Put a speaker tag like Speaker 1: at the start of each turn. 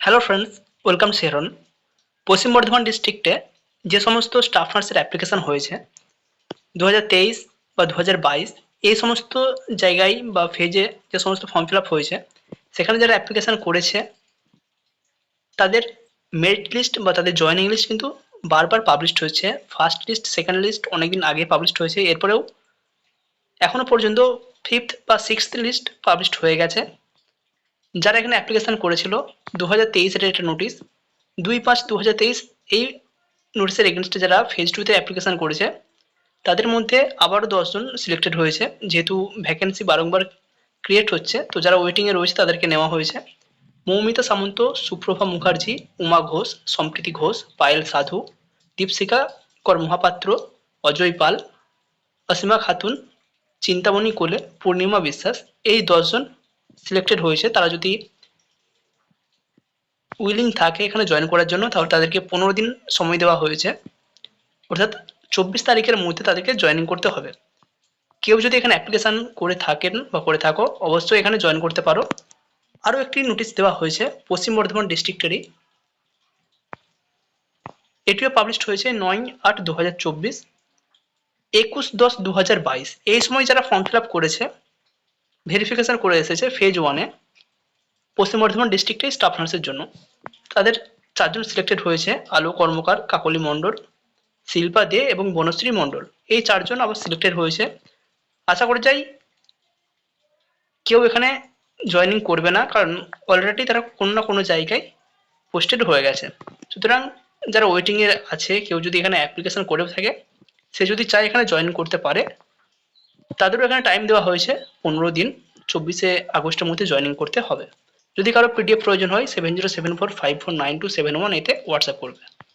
Speaker 1: Hello friends, welcome Sharon. পশ্চিম বর্ধমান ডিস্ট্রিক্টে যে সমস্ত স্টাফ নার্সের অ্যাপ্লিকেশন হয়েছে 2023 বা 2022 এই সমস্ত জায়গায় বা ফেজে যে সমস্ত ফর্ম ফিল আপ হয়েছে সেখানে যারা অ্যাপ্লিকেশন করেছে তাদের মেরিট লিস্ট বা তাদের জয়েনিং লিস্ট কিন্তু বারবার পাবলিশড হয়েছে। ফার্স্ট লিস্ট, সেকেন্ড লিস্ট অনেকদিন আগে পাবলিশড হয়েছে, এরপরেও এখনও পর্যন্ত ফিফথ বা সিক্সথ লিস্ট পাবলিশড হয়ে গেছে। যারা এখানে অ্যাপ্লিকেশন করেছিল 2023-এর একটা নোটিশ 2/5/2023 এই নোটিশের এগেনস্টে যারা ফেজ টুতে অ্যাপ্লিকেশন করেছে তাদের মধ্যে আবারও 10 জন সিলেক্টেড হয়েছে। যেহেতু ভ্যাকেন্সি বারংবার ক্রিয়েট হচ্ছে তো যারা ওয়েটিংয়ে রয়েছে তাদেরকে নেওয়া হয়েছে। মৌমিতা সামন্ত, সুপ্রভা মুখার্জি, উমা ঘোষ, সম্প্রীতি ঘোষ, পায়েল সাধু, দীপশিখা কর মহাপাত্র, অজয় পাল, অসীমা খাতুন, চিন্তামণি কোলে, পূর্ণিমা বিশ্বাস এই 10 জন সিলেক্টেড হয়েছে। তারা যদি উইলিং থাকে এখানে জয়েন করার জন্য তাহলে তাদেরকে 15 দিন সময় দেওয়া হয়েছে, অর্থাৎ 24 তারিখের মধ্যে তাদেরকে জয়েনিং করতে হবে। কেউ যদি এখানে অ্যাপ্লিকেশান করে থাকেন বা করে থাকো অবশ্যই এখানে জয়েন করতে পারো। আরও একটি নোটিশ দেওয়া হয়েছে পশ্চিম বর্ধমান ডিস্ট্রিক্টেরই, এটিও পাবলিশড হয়েছে 9/8/2024, 21/10/2022। এই সময় যারা ফর্ম ফিল আপ করেছে ভেরিফিকেশান করে এসেছে ফেজ 1-এ পশ্চিম বর্ধমান ডিস্ট্রিক্টে স্টাফ নার্সের জন্য, তাদের 4 জন সিলেক্টেড হয়েছে: আলো কর্মকার, কাকলি মণ্ডল, শিল্পা দে এবং বনশ্রী মণ্ডল। এই 4 জন আবার সিলেক্টেড হয়েছে। আশা করে যাই কেউ এখানে জয়েনিং করবে না, কারণ অলরেডি তারা কোনো না কোনো জায়গায় পোস্টেড হয়ে গেছে। সুতরাং যারা ওয়েটিংয়ে আছে কেউ যদি এখানে অ্যাপ্লিকেশন করে থাকে সে যদি চায় এখানে জয়েন করতে পারে। তাদেরও এখানে টাইম দেওয়া হয়েছে 15 দিন, 24শে আগস্টের মধ্যে জয়েনিং করতে হবে। যদি কারো পিডিএফ প্রয়োজন হয় 7074549271 এতে হোয়াটসঅ্যাপ করবে।